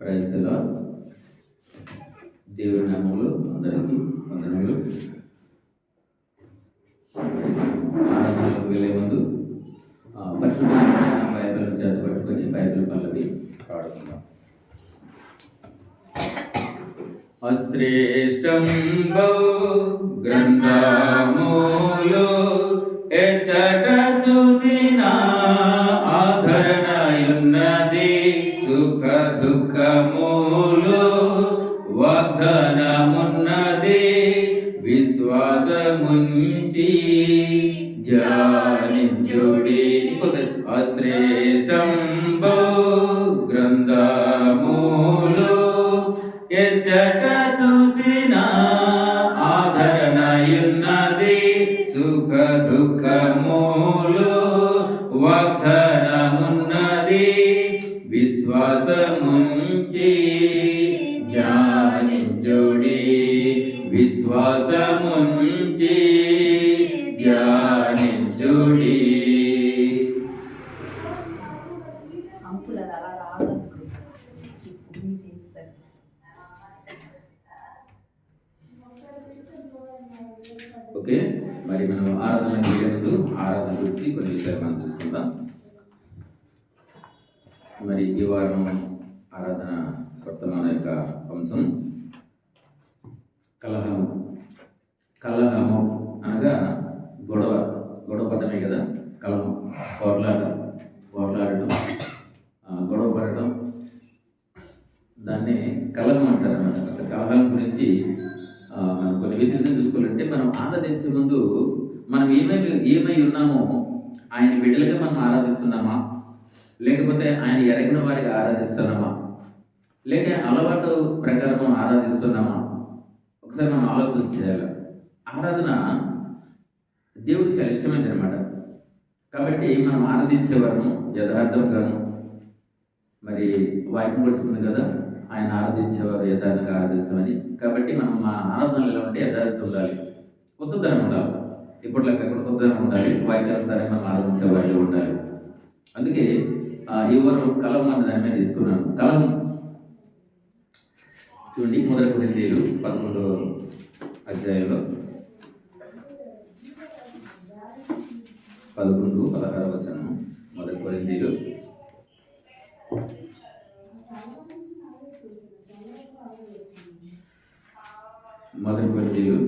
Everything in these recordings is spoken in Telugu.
Praise the lord. దేవుని నామములో అందరికీ వందనములు. ఆరాధనలోకి వెళ్ళే ముందు పరిశుద్ధమైన బైబిల్ చేత పట్టుకొని బైబిల్ పల్లవి పాడుకుందాం. అశ్రేష్టం గ్రంథములు ఎచ్చట చూచిన ఆధరణయున్నది, సుఖ దుఃఖములు వాగ్దానమున్నది, విశ్వాసముంచి ధ్యానించుడి. అశ్రేష్టం గ్రంథములు ఎచ్చట చూసిన ఆదరణయున్నది, సుఖ దుఃఖములు వాగ్దానమున్నది, విశ్వాసముంచి ధ్యానించుడి. విశ్వాసముంచి ధ్యానించుడి. ఓకే, మరి మనం ఆరాధనకి వెళ్ళే ముందు ఆరాధన గురించి కొన్ని విషయాలు మనం చూసుకుందాం. మరి ఈ వారం ఆరాధన వర్తమాన యొక్క అంశం కలహము. కలహము అనగా గొడవ పడటమే కదా కలహం. పోట్లాడటం, గొడవ పడటం, దాన్ని కలహం అంటారు అన్నమాట. అసలు కలహం గురించి మనం కొన్ని విషయాలను చూసుకోవాలంటే, మనం ఆరాధించే ముందు మనం ఏమై ఉన్నామో ఆయన బిడ్డలుగా మనం ఆరాధిస్తున్నామా, లేకపోతే ఆయన ఎరగిన వారిగా ఆరాధిస్తున్నామా, లేక అలవాటు ప్రకారం ఆరాధిస్తున్నామా, ఒకసారి మనం ఆలోచన చేయాలి. ఆరాధన దేవుడికి చాలా ఇష్టమైనది అనమాట. కాబట్టి మనం ఆరాధించేవారు యథార్థంగాను, మరి వాక్యం కూడా చెప్తుంది కదా, ఆయన ఆరాధించేవారు యథార్థంగా ఆరాధించమని. కాబట్టి మనం మా ఆరాధనలు ఎలా ఉంటే యథార్థం ఉండాలి, కొత్తదనం ఉండాలి. ఇప్పటిలాగా ఎక్కడ కొత్తదనం ఉండాలి, వాక్యానుసారంగా మనం ఆరాధించే వారిగా ఉండాలి. అందుకే ఎవరు కలహం అన్న దాని మీద తీసుకున్నాను. కలహం చూడండి, 1 కొరింథీయులు 11వ అధ్యాయంలో 11-16 వచనం. 1 కొరింథీయులు 1 కొరింథీయులు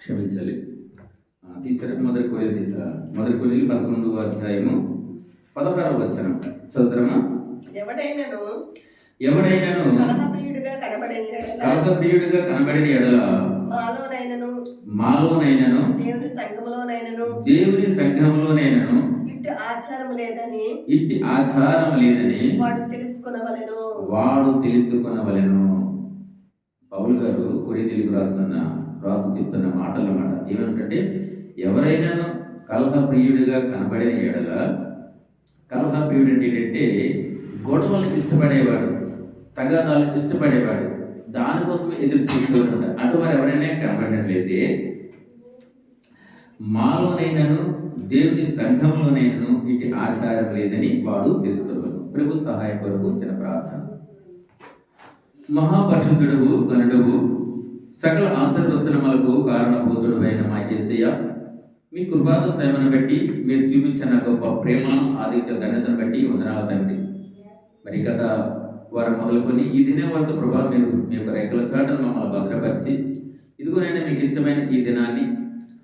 క్షమించాలి తీసారు. 1 కొరింథీయులు 11వ అధ్యాయము 16వ వచనం చదువుతారమ్మా. ఎవడైనాను కలహప్రియుడిగా కనబడిన ఎడల మాలోనైనను దేవుని సంఘములోనైనను ఇట్టి ఆచారం లేదని వాడు తెలుసుకొనవలెను. పౌలు గారు కొరింథీయులకు రాసి చెప్తున్న మాటలు అన్నమాట. ఏమంటే, ఎవరైనాను కలహప్రియుడిగా కనబడిన ఎడల, కలహప్రియుడు ఏంటంటే గొడవలకు ఇష్టపడేవాడు, తగాదాలకు ఇష్టపడేవాడు, దానికోసం ఎదురు చూసేవాడు. అటువంటి ఎవరైనా కనబడినట్లయితే మాలోనైనాను దేవుని సంఘంలోనైనాను ఇటు ఆచారం లేదని వాడు తెలుసుకోవాలి. ప్రభు సహాయం కొరకు చిన్న ప్రార్థన. మహాపరిశుద్ధుడవు గనుడవు సకల ఆశీర్వచనములకు కారణభూతుడు అయిన మా యేసయ్య, మీ కృపాద సేవను బట్టి మీరు చూపించిన గొప్ప ప్రేమ, ఆదిత్య ధన్యతను బట్టి వందనాలు తండ్రి. మరి గత వారం మొదలుకొని ఈ దినం వరకు ప్రభావ మీరు మీ యొక్క రెక్కల చాటను మమ్మల్ని భద్రపరిచి, ఇదిగోనైనా మీకు ఇష్టమైన ఈ దినాన్ని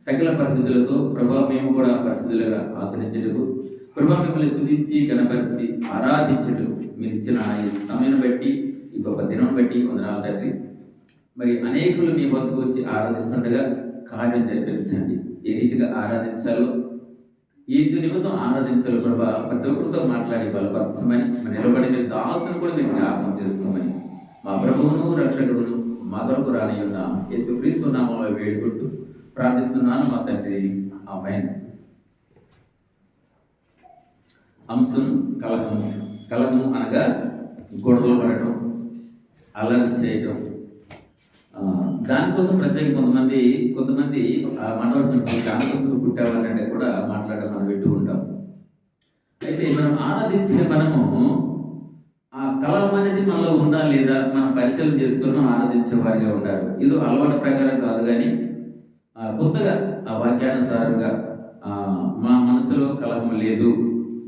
సకల పరిస్థితులతో ప్రభావ మేము కూడా పరిస్థితులుగా ఆచరించటకు, ప్రభావ మిమ్మల్ని స్తుతించి కనపరిచి ఆరాధించటకు మీరు ఇచ్చిన ఈ సమయాన్ని బట్టి, ఈ గొప్ప దినం బట్టి వందనాలు తండ్రి. మరి అనేకులు మీ వద్దకు వచ్చి ఆరాధిస్తుండగా కార్యం జరిపించండి. ఏ రీతిగా ఆరాధించాలో, ఏంటి నిమిత్తం ఆరాధించాలో ప్రభా ప్రతి ఒక్కరితో మాట్లాడి బలపరచమని, మరి నిలబడి మీరు దాసును కూడా మీరు జ్ఞాపకం చేసుకోమని మా ప్రభువును రక్షకుడును మా కొరకు రాని ఉన్న యేసుక్రీస్తు నామములో వేడుకుంటూ ప్రార్థిస్తున్నాను మా తండ్రి. ఆమేన్. అంశం కలహము. కలహము అనగా గొడవలు పడటం, అల్లరి చేయటం. దానికోసం ప్రత్యేక కొంతమంది మాట్లాడుతున్నప్పుడు దానికోసం పుట్టేవారంటే కూడా మాట్లాడడం మనం వింటూ ఉంటాం. అయితే మనం ఆరాధించే మనము ఆ కలహం అనేది మనలో ఉందా లేదా మనం పరిశీలన చేసుకుని ఆరాధించే వారిగా ఉండాలి. ఇది అలవాటు ప్రకారం కాదు, కానీ కొత్తగా ఆ వాక్యానుసారంగా మా మనసులో కలహం లేదు,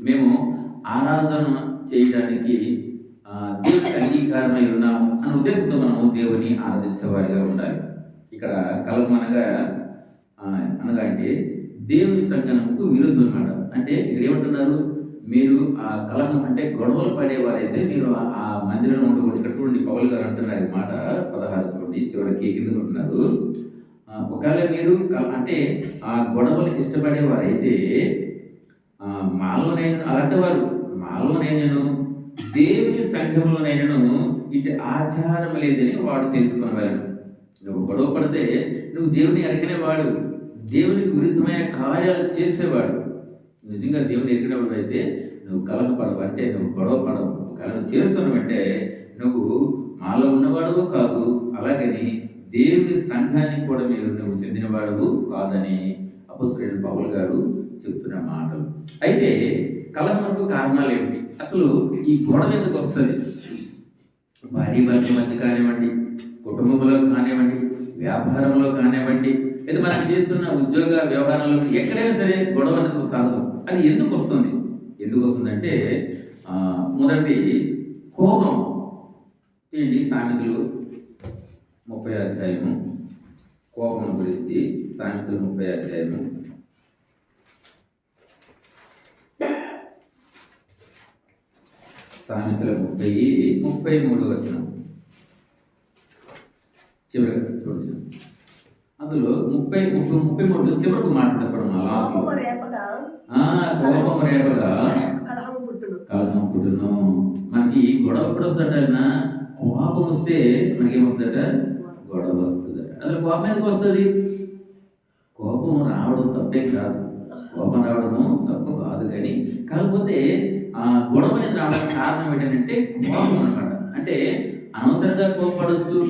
మేము ఆరాధన చేయడానికి దేవునికి అంగీకారమై ఉన్నాము అనే ఉద్దేశంతో మనము దేవుని ఆరాధించేవారిగా ఉండాలి. ఇక్కడ కలహం అనగా అంటే దేవుని సంఘముకు విరుద్ధం అన్నమాట. అంటే ఇక్కడ ఏమంటున్నారు, మీరు ఆ కలహం అంటే గొడవలు పడేవారైతే మీరు ఆ మందిరంలో ఉండకూడదు. ఇక్కడ చూడండి, పౌలు గారు అంటున్నారు ఈ మాట 16 చూడండి, చివరికి కింద ఉంటున్నారు. ఒకవేళ మీరు అంటే ఆ గొడవలు ఇష్టపడేవారైతే మాలోనైనా అలాంటి వారు మాలోనైనాను దేవుని సంఘంలోనైనాను ఇటు ఆచారం లేదని వాడు తెలుసుకునేవాడు. నువ్వు గొడవ పడితే నువ్వు దేవుని అడిగినవాడు, దేవునికి విరుద్ధమైన కార్యాలు చేసేవాడు. నిజంగా దేవుని ఎరిగినవాడు అయితే నువ్వు కలహపడవు, అంటే నువ్వు గొడవ పడవు. కలహం చేస్తున్నావంటే నువ్వు మాలో ఉన్నవాడువు కాదు, అలాగని దేవుని సంఘానికి కూడా నువ్వు చెందినవాడు కాదని అపోస్తలుడైన పౌలు గారు చెప్తున్న మాటలు. అయితే కలహమునకు కారణాలు ఏమిటి? అసలు ఈ గొడవ ఎందుకు వస్తుంది? భార్య భర్తల మధ్య కానివ్వండి, కుటుంబంలో కానివ్వండి, వ్యాపారంలో కానివ్వండి, లేదా మనం చేస్తున్న ఉద్యోగ వ్యవహారంలో ఎక్కడైనా సరే గొడవ అనేది సహజం. అది ఎందుకు వస్తుంది? అంటే మొదటి కోపం. ఏంటి? సామెతలు 30 అధ్యాయము కోపం గురించి. సామెతలు 30 అధ్యాయము సామెతల 33 వచనం చివరిగా చూడండి. అందులో 33 చివరకు మాట్లాడతాడు. కోపం రేపగా కలహం పుట్టును. మనకి గొడవ ఎప్పుడు వస్తుందట? కోపం వస్తే మనకేమొస్తుందట? గొడవ వస్తుందట. అసలు కోపం ఎందుకు వస్తుంది? కోపం రావడం తప్పే కాదు, కోపం రావడము తప్పు కాదు, కానీ కాకపోతే ఆ గొడవ అనేది రావడానికి కారణం ఏంటంటే కోపం అనమాట. అంటే అనవసరంగా కోపడవచ్చు,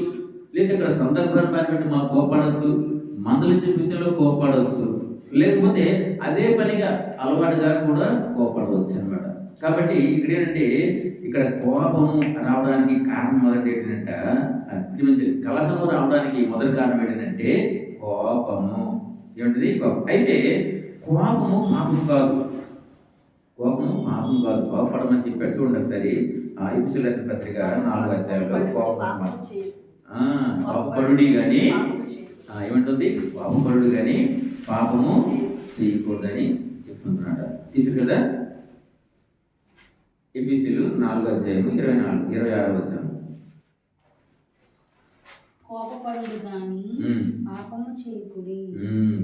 లేదా ఇక్కడ సందర్భాన్ని బట్టి మాకు కోపడవచ్చు, మందలించే విషయంలో కోపడవచ్చు, లేకపోతే అదే పనిగా అలవాటుగా కూడా కోపడవచ్చు అనమాట. కాబట్టి ఇక్కడ ఏంటంటే ఇక్కడ కోపము రావడానికి కారణం మొదటి ఏంటంటే కలహము రావడానికి మొదటి కారణం ఏంటంటే కోపము. ఏమిటిది? కోపం. అయితే కోపము పాపం కాదు, కోపడమని చెప్పాడు. చూడండి ఒకసారి ఎఫెసీయులకు రాసిన పత్రిక 4వ అధ్యాయంలో కోపపడుడి కానీ ఏమంటుంది? కోపపడుడు కానీ పాపము చేయకూడదని చెప్తున్నాడు. తీసుకు కదా, ఎఫెసీయులు 4వ అధ్యాయము 26వ వచనం.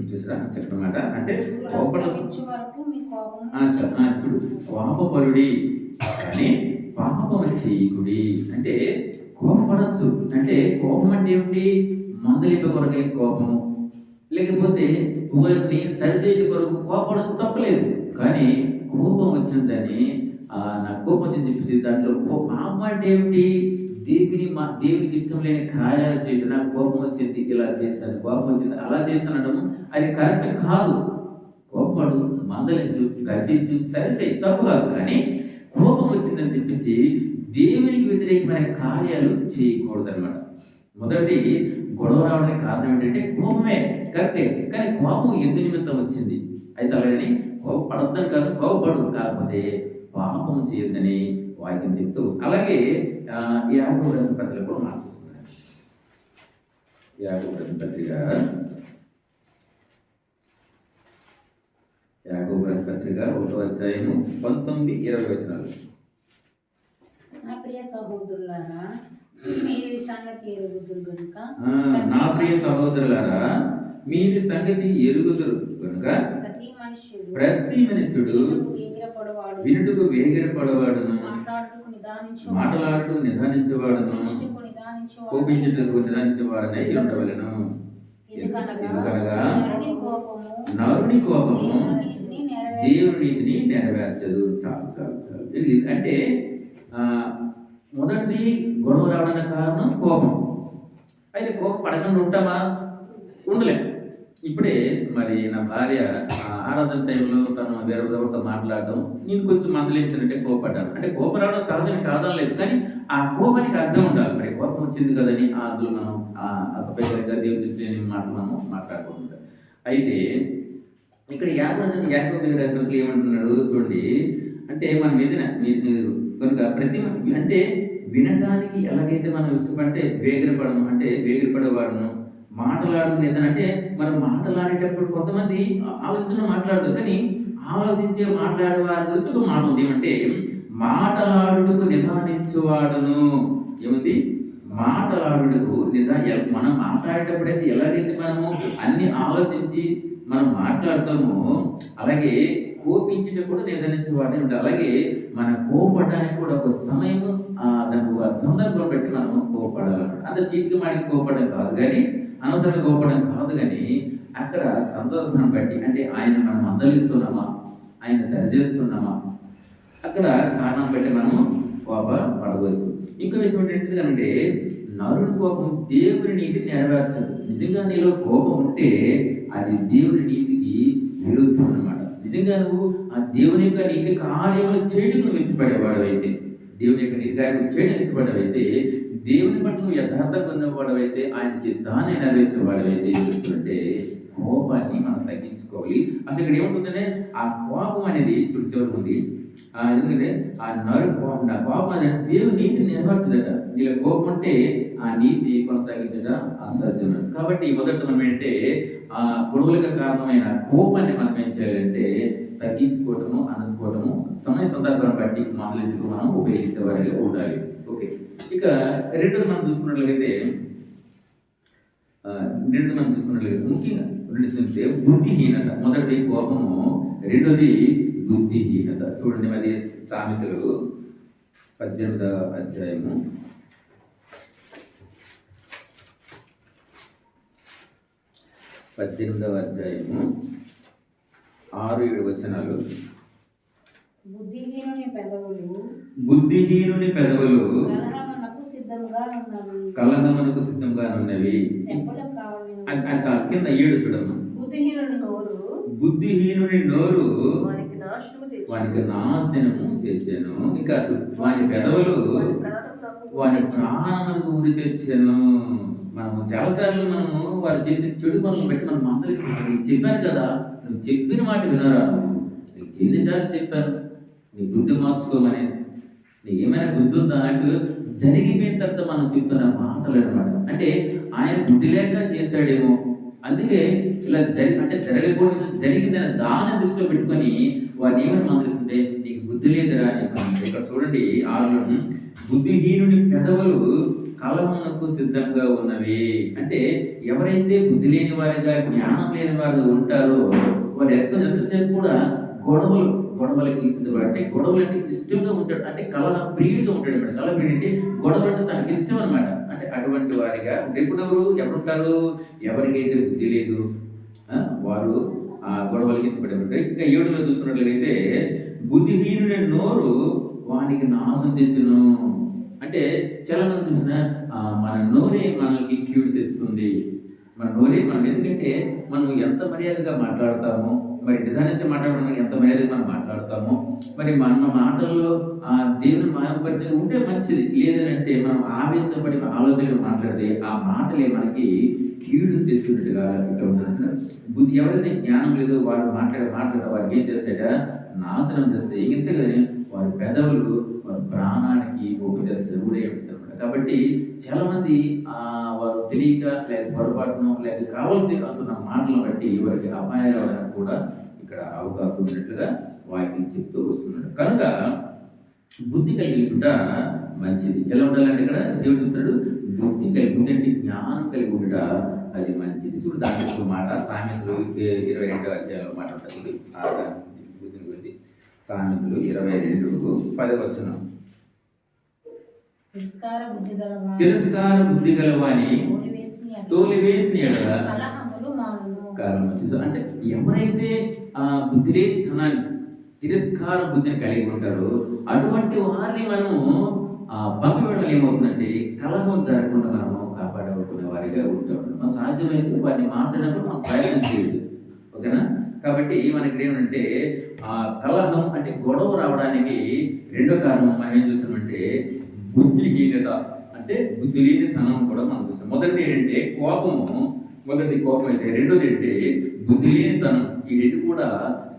చూసారా చెప్పమాట? అంటే చూడు, కోపపడుడి కానీ పాపము చేయకుడి. అంటే కోపపడచ్చు. అంటే కోపం అంటే ఏమిటి? మందలింప కొరకే కోపము, లేకపోతే ఒకరిని సరిచేయ కొరకు కోపడచ్చు, తప్పలేదు. కానీ కోపం వచ్చిందని నాకు కోపం వచ్చింది చెప్పేసి దాంట్లో పాపం అంటే ఏమిటి? దేవునికి ఇష్టం లేని కార్యాలు చేయడం. నాకు కోపం వచ్చింది, ఇలా చేశాను, కోపం వచ్చింది, అలా చేశానడం అది కరెక్ట్ కాదు. కోపడు, మందలించు, గర్దించు, సరిచేయి, తప్పు కాదు. కానీ కోపం వచ్చిందని చెప్పేసి దేవునికి వ్యతిరేకమైన కార్యాలు చేయకూడదు అనమాట. మొదటి గొడవ రావడానికి కారణం ఏంటంటే కోపమే, కరెక్టే. కానీ కోపం ఎందు నిమిత్తం వచ్చింది? అయితే అలాగని కోపపడద్దని కాదు, కోపపడు, కాకపోతే పాపం చేయొద్దని వాక్యం చెప్తూ. అలాగే యాకోబు రాసిన పత్రిక కూడా మార్చుకున్నాడు. యాకోబు రాసిన పత్రిక 1వ అధ్యాయము 19-20 వచనాలు. నా ప్రియ సహోదరులారా, మీరు సంగతి ఎరుగుదురు కనుక ప్రతి మనుష్యుడు వినుటకు వేగిరపడవాడును, మాటలాడుటూ నిదానించేవాడును, కోపించుటకు నిదానించేవాడనై ఉండవలెను. ఎందుకనగా నరుని కోపము దేవుని నీతిని నెరవేర్చదు. చాలు చాలు చాలు. అంటే మొదటిది గొడవ రావడానికి కారణం కోపం. అయితే కోపం పడకుండా ఉంటామా? ఉండలే. ఇప్పుడే మరి నా భార్య ఆరాధన టైంలో తను వేరొకరితో మాట్లాడటం నేను కొంచెం మందలించినట్టే కోపడ్డాను. అంటే కోపం రావడం సహజం కాదనలేదు, కానీ ఆ కోపానికి అర్థం ఉండాలి. మరి కోపం వచ్చింది కదని అందులో మనం అసభ్యంగా దేవుని దృష్టి మాటలు మనం మాట్లాడుకుంటాం. అయితే ఇక్కడ యాకోబు ఏమంటున్నాడు చూడండి. అంటే మనం ఏదైనా కనుక ప్రతి అంటే వినడానికి ఎలాగైతే మనం ఇష్టపడితే వేగిరపడము, అంటే వేగిరపడేవాడును మాటలాడుకుని ఏదైనా అంటే మనం మాట్లాడేటప్పుడు కొంతమంది ఆలోచించడం మాట్లాడదు, కానీ ఆలోచించే మాట్లాడే వారి గురించి ఒక మాట ఉంది. ఏమంటే మాటలాడుటకు నిదానించువాడును. ఏముంది? మాటలాడుటకు మనం మాట్లాడేటప్పుడైతే ఎలాగైతే మనము అన్ని ఆలోచించి మనం మాట్లాడతామో అలాగే కోపించుట కూడా నిదానించేవాడే ఉంటాడు. అలాగే మన కోపడడానికి కూడా ఒక సమయం, దానికి ఒక సందర్భం బట్టి మనం కోపడాలన్నమాట. అంత చీటికి మాటికి కోపడడం కాదు, కానీ అనవసరంగా కోపడం కాదు, కానీ అక్కడ సందర్భం బట్టి, అంటే ఆయన మనం మందలిస్తున్నామా, ఆయన సరిచేస్తున్నామా, అక్కడ కారణం బట్టి మనము కోపపడవచ్చు. ఇంకో విషయం ఏంటంటే నరుని కోపం దేవుని నీతిని నెరవేర్చదు. నిజంగా నీలో కోపం ఉంటే అది దేవుని నీతికి విరుద్ధం అన్నమాట. నిజంగా నువ్వు ఆ దేవుని యొక్క నీతి కార్యములు చేయడం నువ్వు ఇష్టపడేవాడు అయితే, దేవుని యొక్క నీతి కార్యములు చేయడం ఇష్టపడేవైతే, దేవుని పట్ల నువ్వు యథార్థంగా ఉన్నవాడవైతే, ఆయన చిత్తాన్ని నెరవేర్చేవాడవైతే ఏం చేస్తుంటే కోపాన్ని మనం తగ్గించుకోవాలి. అసలు ఇక్కడ ఏముంటుందంటే ఆ కోపం అనేది చివరికి ఉంది. ఎందుకంటే ఆ నా కోపం అనేది దేవుని నీతిని నెరవేర్చదట. నీలో కోపం ఉంటే ఆ నీతి కొనసాగించట అసాధ్యం. కాబట్టి మొదట మనం ఏంటంటే ఆ గొడవలకు కారణమైన కోపాన్ని మనం ఏం చేయాలంటే తగ్గించుకోవటము, అనసుకోవటము, సమయ సందర్భాన్ని బట్టి మాటలించుకు మనం ఉపయోగించే వారిగా ఉండాలి. ఓకే, ఇక రెండోది మనం చూసుకున్నట్లయితే ముఖ్యంగా రెండు చూస్తే బుద్ధిహీనత. మొదటిది కోపము, రెండోది బుద్ధిహీనత. చూడండి, మరి సామెతలు 18వ అధ్యాయము 6-7 వచనాలు. బుద్ధిహీనుని పెదవులు కలహమునకు సిద్ధంగా ఉన్నవి. కింద 7 చూడమ్మా. బుద్ధిహీనుని నోరు వానికి నాశనము తెచ్చాను. ఇంకా వాని పెదవులు వాని ప్రాణములకు ఉరి తెచ్చాను. మనము చాలాసార్లు మనము వారు చేసే చెడు పనులను బట్టి మనం మందలిస్తున్నాం. చెప్పాను కదా, నువ్వు చెప్పిన మాట వినరా, నీకు ఎన్నిసార్లు చెప్పాను నీ బుద్ధి మార్చుకోమని, నీకు ఏమైనా బుద్ధి ఉందా అంటూ జరిగిపోయిన తర్వాత మనం చెప్తున్న మాటలు అనమాట. అంటే ఆయన బుద్ధి లేక చేశాడేమో, అందుకే ఇలా జరగకూడదు జరిగిందని దాన్ని దృష్టిలో పెట్టుకొని వారిని ఏమని మందలిస్తుంటే నీకు బుద్ధి లేదురా అని. ఇక్కడ చూడండి 6లో, బుద్ధిహీనుని పెదవులు కలహమునకు సిద్ధంగా ఉన్నవి. అంటే ఎవరైతే బుద్ధి లేని వారిగా, జ్ఞానం లేని వారిగా ఉంటారో వారు ఎంతసేపు కూడా గొడవలకి సిద్ధపడు. అంటే గొడవలు అంటే ఇష్టంగా ఉంటాడు, అంటే కలహ ప్రియుడిగా ఉంటాడు అనమాట. కలహ ప్రియుడు అంటే గొడవలు అంటే తనకి ఇష్టం అనమాట. అంటే అటువంటి వారిగా ఎవరుంటారు? ఎవరికైతే బుద్ధి లేదు వారు ఆ గొడవలకి ఇష్టపడే. ఇంకా 7లో చూసుకున్నట్లయితే బుద్ధిహీనుడి నోరు వానికి నాశనం తెచ్చును. అంటే చాలా మంది చూసిన మన నోరే మనకి కీడు తెస్తుంది. మన నోరే మనం, ఎందుకంటే మనం ఎంత మర్యాదగా మాట్లాడతామో, మరి నిదానించి మాట్లాడడం ఎంత మర్యాదగా మనం మాట్లాడతామో, మరి మన మాటల్లో దేవుని మాయపరిచయం ఉంటే మంచిది. లేదంటే మనం ఆవేశపడి ఆలోచనలు మాట్లాడితే ఆ మాటలే మనకి కీడు తెస్తున్నట్టుగా ఇక్కడ ఉంటుంది. బుద్ధి ఎవరైతే జ్ఞానం లేదో వారు మాట్లాడే వారికి ఏం చేస్తాడ? నాశనం చేస్తే. ఇంతే కానీ వారి పెదవులు వారి ప్రాణానికి ఉపదేశం కూడా ఉంటారు. కాబట్టి చాలా మంది వారు తెలియక లేక పొరపాటును లేక కావాల్సి అనుకున్న మాటలను బట్టి వారికి అపాయాలు అవడానికి కూడా ఇక్కడ అవకాశం ఉన్నట్లుగా వాటిని చెప్తూ వస్తున్నాడు. కనుక బుద్ధి కలిగి ఉంట మంచిది. ఎలా ఉండాలంటే ఇక్కడ దేవుడు చెప్తాడు, బుద్ధి అంటే జ్ఞానం కలిగి ఉంట అది మంచిది. చూడు దాని మాట సామెతలు 22వ అధ్యాయంలో మాట ఉంటుంది బుద్ధిని గురించి. సామెతలు 22:10 వచనం. తిరస్కార బుద్ధి గలవాని తోలివేసిన కారణం వచ్చేసి అంటే ఎవరైతే బుద్ధిలేనితనాన్ని తిరస్కార బుద్ధిని కలిగి ఉంటారో అటువంటి వారిని మనము పంపివేయడం ఏమవుతుందంటే కలహం జరగకుండా మనము కాపాడుకునే వారిగా ఉంటాం. మన సాధ్యమైతే వారిని మార్చడానికి మనం ప్రయత్నం చేయదు. ఓకేనా? కాబట్టి మనకి ఏమంటే కలహం అంటే గొడవ రావడానికి రెండో కారణం మనం ఏం చూస్తామంటే బుద్ధిహీనత, అంటే బుద్ధి లేని తనం కూడా మనం చూస్తాం. మొదటిది ఏంటంటే కోపము, మొదటిది కోపం అయితే రెండోది ఏంటంటే బుద్ధి లేని తనం. ఈ రెండు కూడా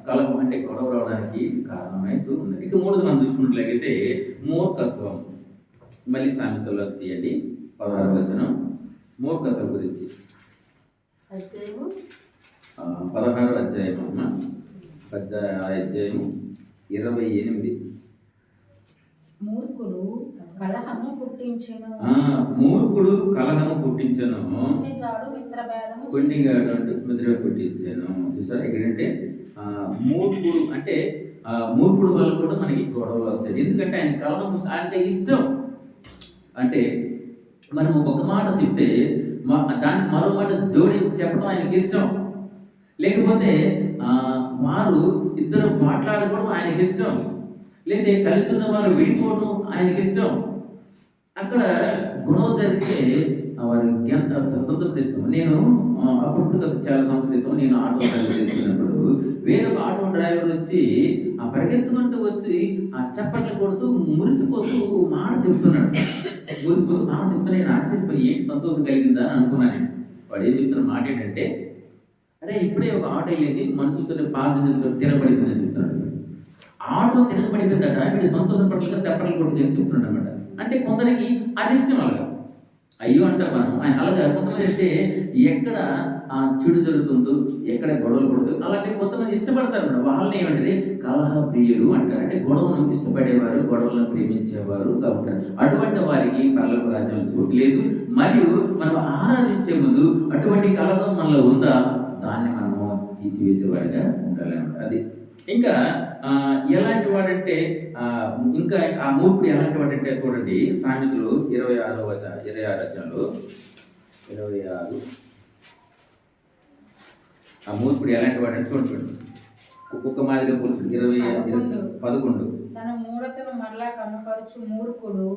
కలహం అంటే గొడవ రావడానికి కారణమైతూ ఉన్నది. ఇక మూడోది మనం చూసుకున్నట్లయితే మూర్ఖత్వం. మళ్ళీ సామెతల్లో తీయండి 16వ వచనం, మూర్ఖత్వం గురించి. 16వ అధ్యాయం అమ్మ, 28. మూర్ఖుడు కలహము పుట్టించెను, కొన్నిగాడు అంటే మిత్ర పుట్టించాను. చూసారా ఇక్కడంటే మూర్ఖుడు అంటే మూర్ఖుడు వల్ల కూడా మనకి గొడవ వస్తుంది. ఎందుకంటే ఆయన కలహం ఆయనకి ఇష్టం. అంటే మనం ఒక మాట చెప్తే దానికి మరో మాట జోడించి చెప్పడం ఆయనకి ఇష్టం. లేకపోతే వారు ఇద్దరు మాట్లాడుకోవడం ఆయనకి ఇష్టం. లేదా కలిసి ఉన్న వారు విడిపోవడం ఆయనకి ఇష్టం. అక్కడ గొడవ జరిగితే వారికి ఎంత సంతృప్తిస్తాం. నేను అప్పుడు చాలా సంవత్సరాల క్రితం నేను ఆటో డ్రైవర్ చేస్తున్నప్పుడు వేరొక ఆటో డ్రైవర్ వచ్చి పరిగెత్తుకుంటూ వచ్చి చప్పట్లు కొడుతూ మురిసిపోతూ మాట చెప్తున్నాడు. మురిసిపోతూ మాట చెప్తున్నా నేను ఆశ్చర్యపోయి ఏంటి సంతోషం కలిగిందా అని అనుకున్నాను. వాడు ఏం చెప్తున్న మాట ఏంటంటే, అరే ఇప్పుడే ఒక ఆటో వెళ్ళింది, మనుషులతో పాసింజర్తో తినబడిందని చెప్తున్నాడు. ఆటో తినబడిందట, వీడు సంతోషం పట్ల చప్పట్లు కొడుతూ చెప్తున్నాడు అనమాట. అంటే కొందరికి అది ఇష్టం. అలాగా అయ్యో అంటారు మనం. అలాగా కొంతమంది అంటే ఎక్కడ చెడు జరుగుతుందో, ఎక్కడ గొడవలు పడుతుందో అలాంటి కొంతమంది ఇష్టపడతారు అన్నమాట. వాళ్ళని ఏమంటే కలహ ప్రియులు అంటారు. అంటే గొడవలను ఇష్టపడేవారు, గొడవలను ప్రేమించేవారు ఉంటారు. అటువంటి వారికి పరలోక రాజ్యంలో చోటు లేదు. మరియు మనం ఆరాధించే ముందు అటువంటి కలహం మనలో ఉందా, దాన్ని మనము తీసివేసేవారిగా ఉండాలన్నమాట. అది ఇంకా ఎలాంటి వాడంటే ఇంకా ఆ మూర్ఖుడు ఎలాంటి వాడంటే చూడండి, సామెతలు 26వ అధ్యాయంలో 26 ఆ మూర్ఖుడు ఎలాంటి వాడంటే చూడండి, ఒక్కొక్క మాదిరిగా పోల్చుడు 11 తన మూఢతను మరలా కనపరచు మూర్ఖుడు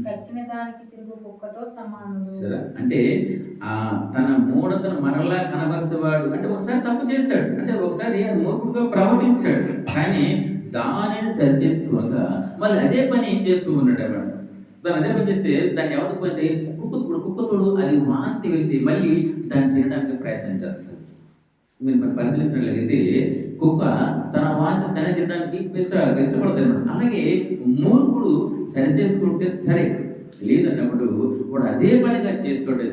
కక్కిన దానికి తిరుగు కుక్కతో సమానుడు. సరే, అంటే తన మూఢతను మరలా కనపరచేవాడు అంటే ఒకసారి తప్పు చేశాడు, అంటే ఒకసారి మూర్ఖుడుగా ప్రవర్తించాడు, కానీ దానిని సరి చేసుకోగా మళ్ళీ అదే పని ఏం చేస్తూ ఉన్నాడు అన్నమాట. దాన్ని అదే పని చేస్తే దాన్ని ఎవరికి పోతే కుక్క చూడు అది వాంతి వెళ్తే మళ్ళీ దాన్ని తినడానికి ప్రయత్నం చేస్తాడు. మీరు మనం పరిశీలించినట్లయితే కుక్క తన వాంతి తన తినడానికి ఇష్టపడతాడు. అలాగే మూర్ఖుడు సరి చేసుకుంటే సరే, లేదన్నప్పుడు వాడు అదే పనిగా చేస్తాడు.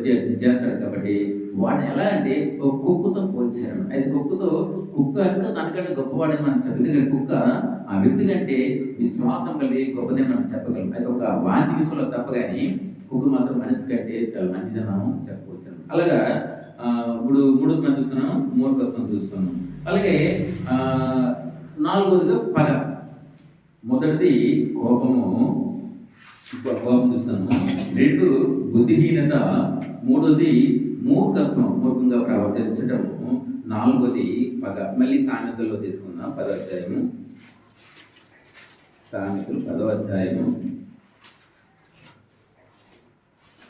కాబట్టి వాడు ఎలా అంటే ఒక కుక్కతో పోల్చారు. అయితే కుక్క తనకంటే గొప్పవాడని మనం చెప్పలేదు. కుక్క ఆ వ్యక్తి కంటే విశ్వాసం కలిగి గొప్పదని మనం చెప్పగలం. అయితే ఒక వాంతి విషయంలో తప్ప కానీ కుక్క మాత్రం మనిషి కంటే చాలా మంచిదని మనం చెప్పవచ్చు. అలాగా ఇప్పుడు మూడోది మనం చూస్తున్నాం, మూర్ఖత్వం చూస్తున్నాం. అలాగే 4వదిగా పగ. మొదటిది కోపం చూస్తున్నాము, 2 బుద్ధిహీనత, 3వది మూర్ఖంగా ప్రవర్తించడము, 4వది పగ. మళ్ళీ సామెతల్లో తీసుకుందాం 10వ అధ్యాయము, సామెతలు 10వ అధ్యాయము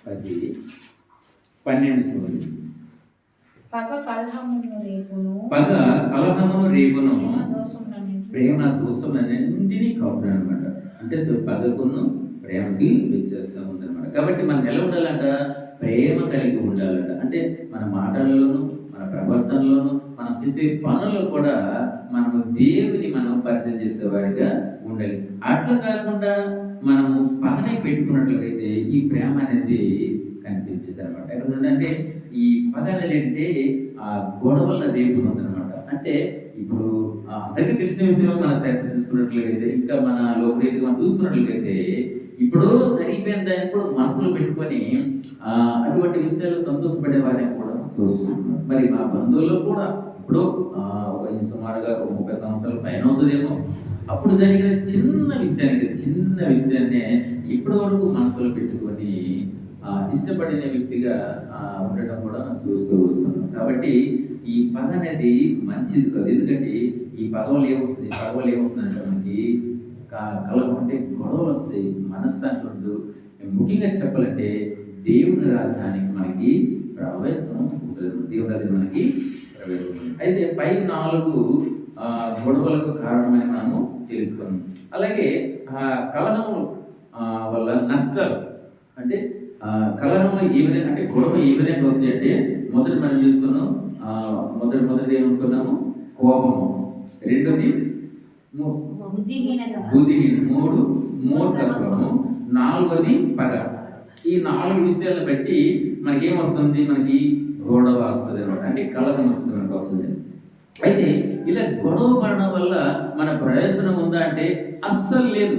10-12 చూడండి. పగ కలహమును రేపును ప్రేమ దోషములన్నింటినీ కప్పును అనమాట. అంటే పగకును ప్రేమకి వ్యత్యాసం ఉందన్నమాట. కాబట్టి మనం ఎలా ఉండాలంట, ప్రేమ కలిగి ఉండాలంట. అంటే మన మాటల్లోనూ మన ప్రవర్తనలోనూ మనం చేసే పనుల్లో కూడా మనము దేవుని మనం పరిచయం చేసేవారిగా ఉండాలి. అట్లా కాకుండా మనము పగనే పెట్టుకున్నట్లయితే ఈ ప్రేమ అనేది కనిపించదు అనమాట. ఎక్కడంటే ఈ పగ అనేది అంటే గొడవల రేపుతుంది అనమాట. అంటే ఇప్పుడు అందరికీ తెలిసిన విషయం మన చరిత్ర చూసుకున్నట్లయితే, ఇంకా మన లోపలికి మనం చూసుకున్నట్లయితే ఇప్పుడు జరిగిపోయిన దాన్ని కూడా మనసులో పెట్టుకొని అటువంటి విషయాలు సంతోషపడే వారిని కూడా చూస్తున్నాం. మరి మా బంధువుల్లో కూడా ఇప్పుడు సుమారుగా 30 సంవత్సరాల పైన అవుతుందేమో, అప్పుడు జరిగిన చిన్న విషయాన్ని ఇప్పటి వరకు మనసులో పెట్టుకొని ఇష్టపడిన వ్యక్తిగా ఉండటం కూడా మనం చూస్తూ వస్తున్నాం. కాబట్టి ఈ పగ అనేది మంచిది కాదు. ఎందుకంటే ఈ పగవలు ఏమొస్తుందంటే మనకి కలహం అంటే గొడవలు వస్తాయి, మనశ్శాంతి ఉండదు. ముఖ్యంగా చెప్పాలంటే దేవుని రాజ్యానికి మనకి ప్రవేశం ఉండదు. దేవుని రాజ్యం మనకి ప్రవేశం ఉంది. అయితే పై 4 గొడవలకు కారణమని మనము తెలుసుకున్నాం. అలాగే కలహం వల్ల నష్టాలు అంటే కలహంలో ఏ విధంగా అంటే గొడవ ఏ విధంగా వస్తాయి అంటే మొదటి మనం చూసుకున్నాం. మొదటి ఏమనుకున్నాము? కోపము. రెండోది బుద్ధిహీనం. మూర్ఖత్వము. 4వది పగ. ఈ 4 విషయాలను బట్టి మనకేమొస్తుంది? మనకి గొడవ వస్తుంది అనమాట. అంటే కలహం వస్తుంది, మనకు వస్తుంది. అయితే ఇలా గొడవ పడడం వల్ల మన ప్రయోజనం ఉందా అంటే అస్సలు లేదు.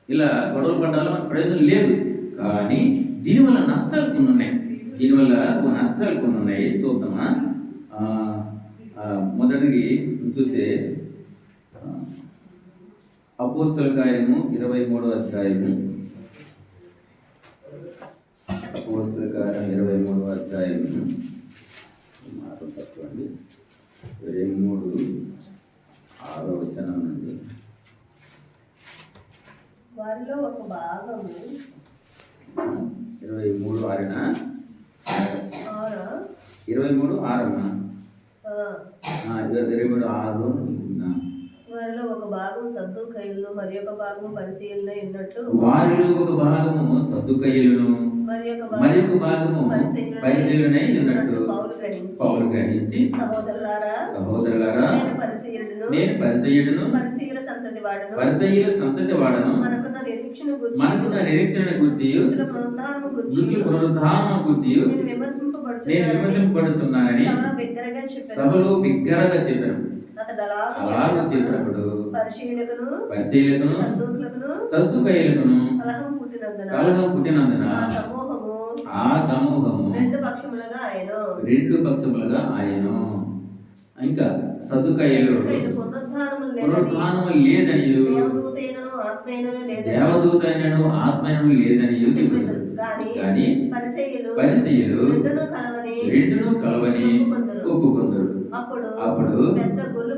ఇలా గొడవలు పడడం వల్ల మన ప్రయోజనం లేదు. కానీ దీనివల్ల నష్టాలు కొన్ని ఉన్నాయి. చూద్దామా? మొదటిది చూస్తే అపోస్తలుల కార్యము 23వ అధ్యాయము. అపోస్తలుల కార్యం 23వ అధ్యాయము 23:6 వచనం నుండి. వారిలో ఒక భాగము 23:6 వారిలో ఒక భాగం సద్దూకయ్యులను మరి ఒక భాగము పరిశీలన ఉన్నట్టు వారిలో ఒక భాగము సద్దూకయ్యులను మరి ఒక భాగము పరిశీలనై ఉన్నట్టు పౌలు గ్రహించి సహోదరులారా నేను పరిసయ్యుడును పరిసయ్యుల సంతతి వాడను మనకున్న నిరీక్షణ గురించి పునరుద్ధానం గురించి నేను విమర్శింపబడుచున్నానని సభలో బిగ్గరగా చెప్పాను. అలాగా చెప్పినప్పుడు పరిశీలకును సద్దుకయ్యులకును కలహం పుట్టినందున ఆ సమూహము 2 పక్షములుగా ఆయను. ఇంకా సద్దుకయ్యులు పునరుద్ధానము లేదనియు దేవదూతైనను ఆత్మైనను లేదనియు చెప్పారు. కానీ పరిసయ్యులు రెండును కలవని ఒప్పుకొందరు. అప్పుడు పెద్ద గుళ్ళు